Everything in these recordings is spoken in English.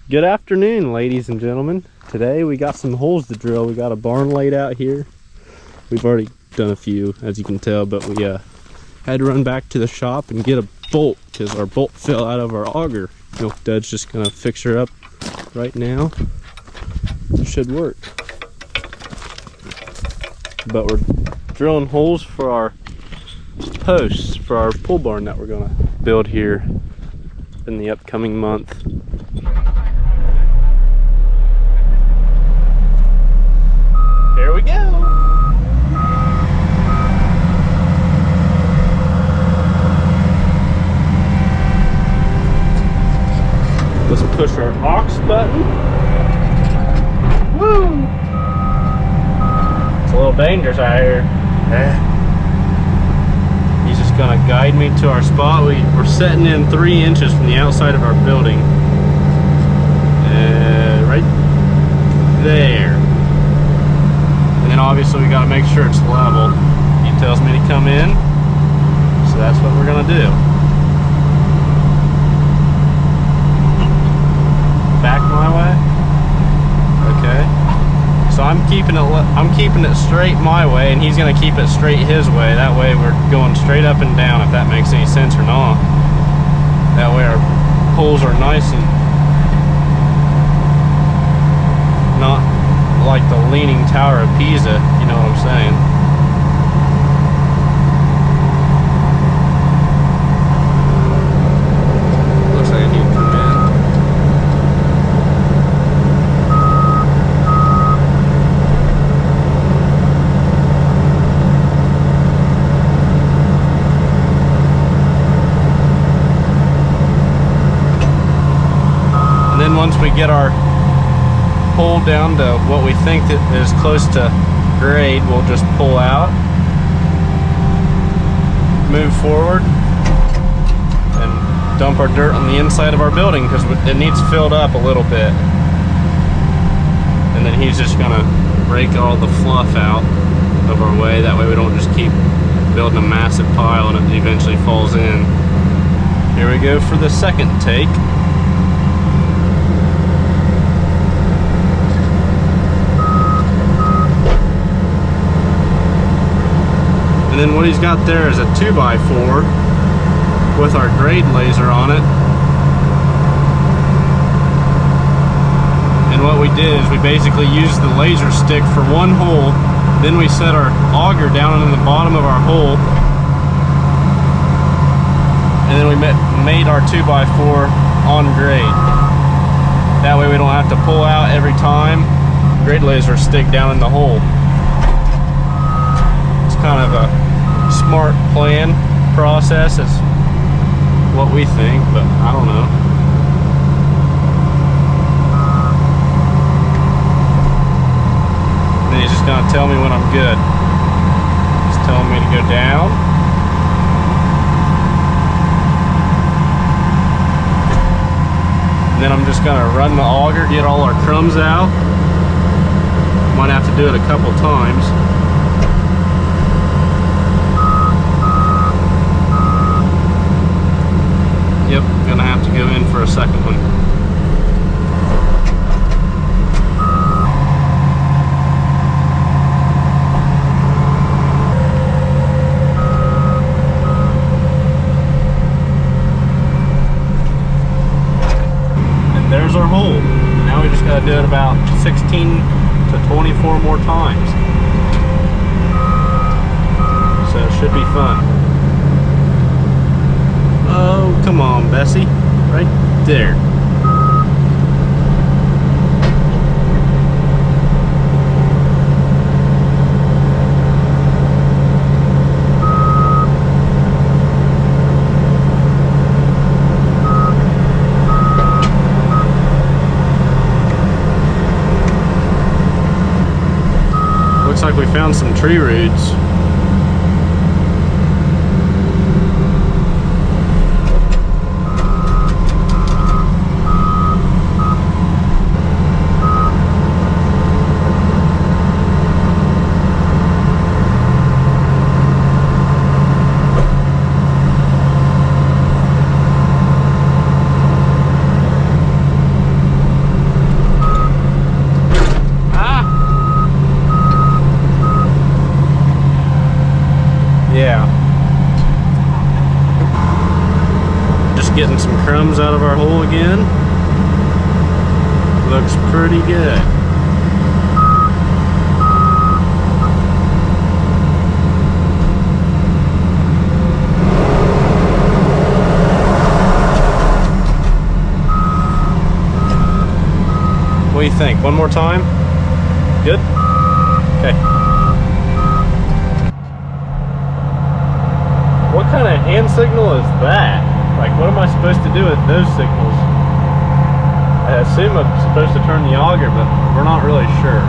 Good afternoon, ladies and gentlemen. Today we got some holes to drill. We got a barn laid out here. We've already done a few, as you can tell, but we had to run back to the shop and get a bolt because our bolt fell out of our auger. Milk Dud's just gonna fix her up right now. It should work. But we're drilling holes for our posts for our pole barn that we're gonna build here in the upcoming month. Here we go. Let's push our aux button. Woo! It's a little dangerous out here. He's just gonna guide me to our spot. We're setting in 3 inches from the outside of our building. Right there. And then obviously we gotta make sure it's level. He tells me to come in, so that's what we're gonna do. Back my way. Okay. So I'm keeping it straight my way, and he's gonna keep it straight his way. That way we're going straight up and down, if that makes any sense or not. That way our poles are nice and not like the Leaning Tower of Pisa, you know what I'm saying. Looks like I need to come in. And then once we get our pull down to what we think that is close to grade, we'll just pull out, move forward, and dump our dirt on the inside of our building because it needs filled up a little bit. And then he's just gonna rake all the fluff out of our way. That way we don't just keep building a massive pile and it eventually falls in. Here we go for the second take. And then what he's got there is a 2x4 with our grade laser on it. And what we did is we basically used the laser stick for one hole, then we set our auger down in the bottom of our hole, and then we made our 2x4 on grade. That way we don't have to pull out every time. Grade laser stick down in the hole. It's kind of a smart plan process, is what we think, but I don't know. Then he's just gonna tell me when I'm good. He's telling me to go down. And then I'm just gonna run the auger, get all our crumbs out. Might have to do it a couple times. Yep, gonna have to go in for a second one. And there's our hole. Now we just gotta do it about 16 to 24 more times. So it should be fun. Oh, come on, Bessie. Right there. Looks like we found some tree roots. getting some crumbs out of our hole again. Looks pretty good. What do you think? One more time? Good? Okay. What kind of hand signal is that? Like, what am I supposed to do with those signals? I assume I'm supposed to turn the auger, but we're not really sure.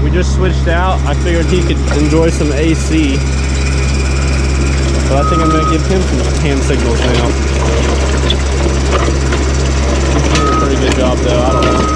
We just switched out. I figured he could enjoy some AC. But I think I'm going to give him some hand signals now. He's doing a pretty good job though, I don't know.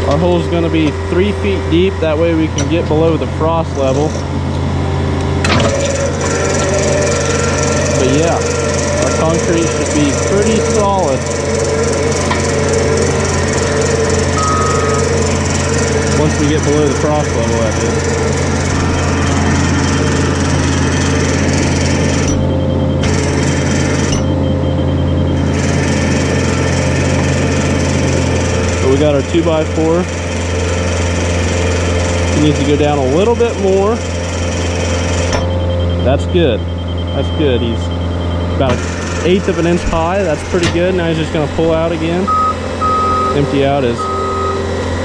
Our hole's going to be 3 feet deep, that way we can get below the frost level. But yeah, our concrete should be pretty solid. Once we get below the frost level, that is. We got our 2x4. He needs to go down a little bit more. That's good. That's good. He's about 1/8 of an inch high. That's pretty good. Now he's just going to pull out again. Empty out his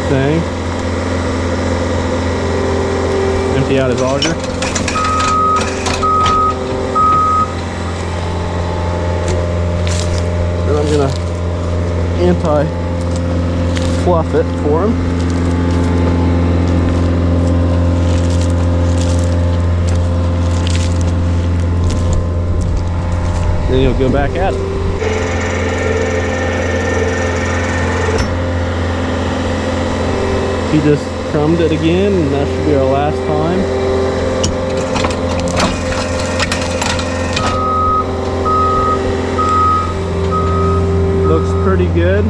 thing. Empty out his auger. And I'm going to fluff it for him. Then he'll go back at it. He just crumbed it again, and that should be our last time. Looks pretty good.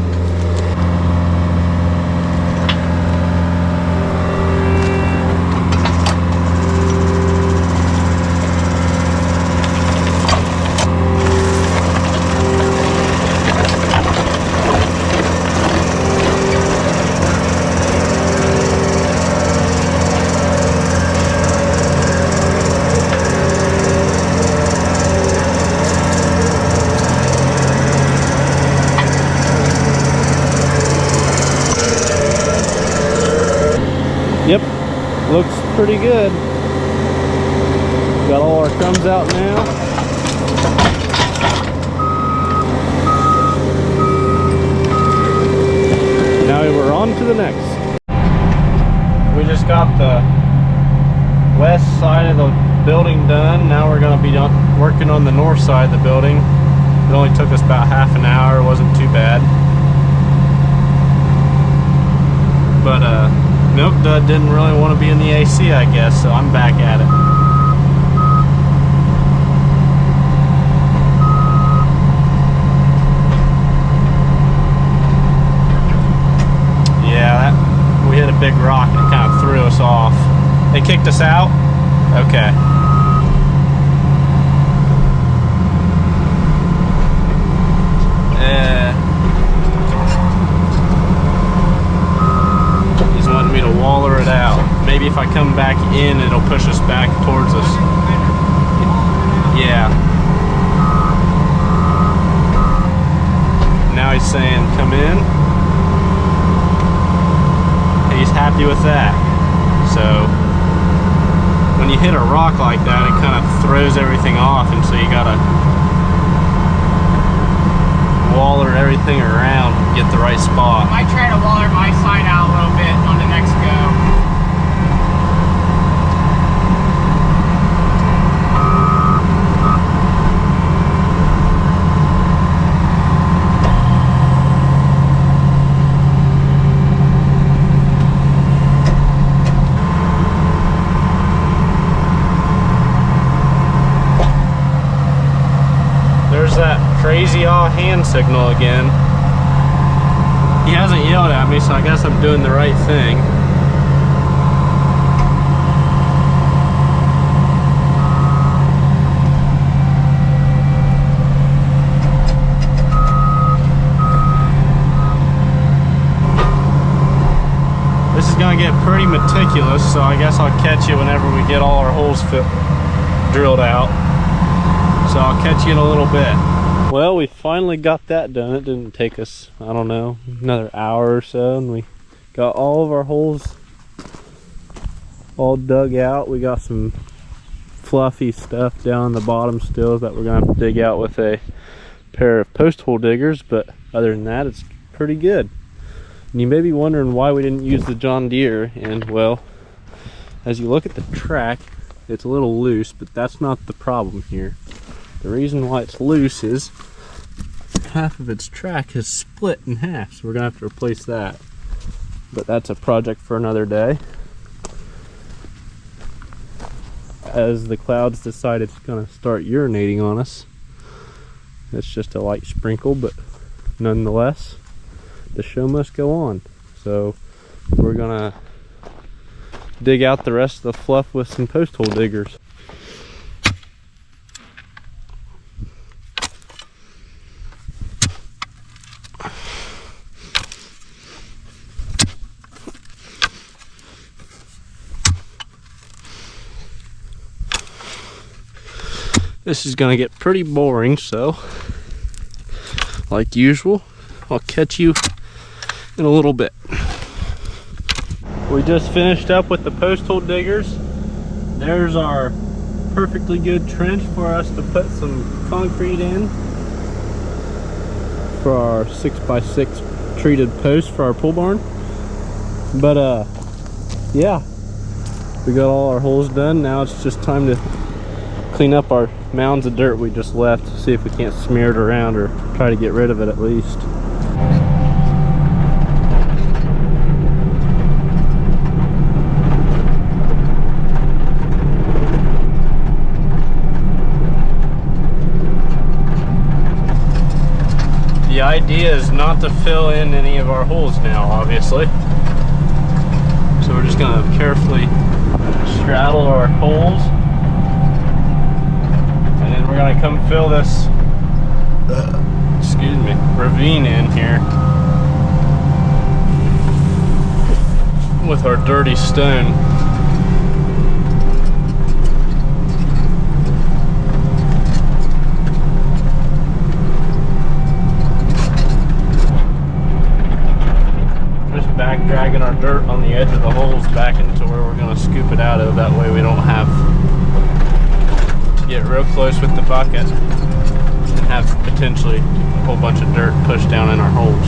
Yep, looks pretty good. Got all our crumbs out now. Now we're on to the next. We just got the west side of the building done. Now we're going to be working on the north side of the building. It only took us about half an hour. It wasn't too bad. But Milk Dud didn't really want to be in the AC, I guess, so I'm back at it. Yeah, we hit a big rock and it kind of threw us off. They kicked us out? Okay. Wanting me to waller it out. Maybe if I come back in, it'll push us back towards us. Yeah. Now he's saying, come in. He's happy with that. So, when you hit a rock like that, it kind of throws everything off, and so you gotta waller everything around and get the right spot. I might try to waller my side out a little bit on the next go. There's that crazy hand signal again. He hasn't yelled at me, so I guess I'm doing the right thing. This is gonna get pretty meticulous, so I guess I'll catch you whenever we get all our holes drilled out. So I'll catch you in a little bit. Well, we finally got that done. It didn't take us, I don't know, another hour or so, and we got all of our holes all dug out. We got some fluffy stuff down the bottom still that we're gonna have to dig out with a pair of post hole diggers, but other than that, it's pretty good. And you may be wondering why we didn't use the John Deere, and well, as you look at the track, it's a little loose, but that's not the problem here. The reason why it's loose is half of its track has split in half, so we're gonna have to replace that. But that's a project for another day. As the clouds decide it's gonna start urinating on us. It's just a light sprinkle, but nonetheless, the show must go on. So we're gonna dig out the rest of the fluff with some post hole diggers. This is gonna get pretty boring, so like usual, I'll catch you in a little bit. We just finished up with the post hole diggers. There's our perfectly good trench for us to put some concrete in for our 6x6 treated post for our pole barn. But yeah, we got all our holes done. Now it's just time to clean up our mounds of dirt we just left, see if we can't smear it around or try to get rid of it at least. The idea is not to fill in any of our holes now, obviously. So we're just gonna carefully straddle our holes. And then we're gonna come fill this, excuse me, ravine in here with our dirty stone. Just back dragging our dirt on the edge of the holes back into where we're gonna scoop it out of. That way we don't have get real close with the bucket and have potentially a whole bunch of dirt pushed down in our holes.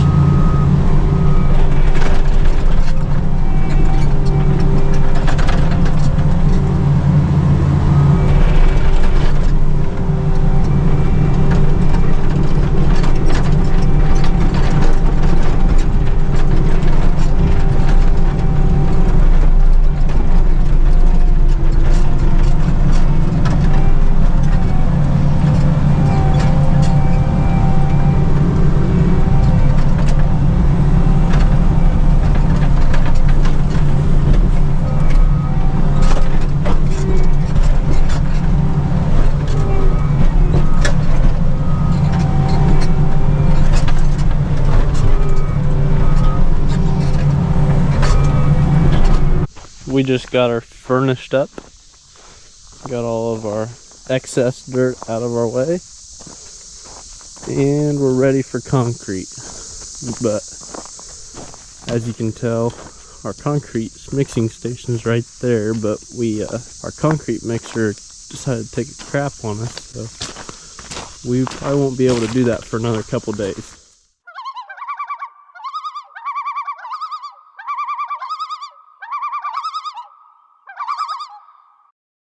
We just got our furnished up, got all of our excess dirt out of our way, and we're ready for concrete. But as you can tell, our concrete mixing station's right there, but our concrete mixer decided to take a crap on us, so we probably won't be able to do that for another couple days.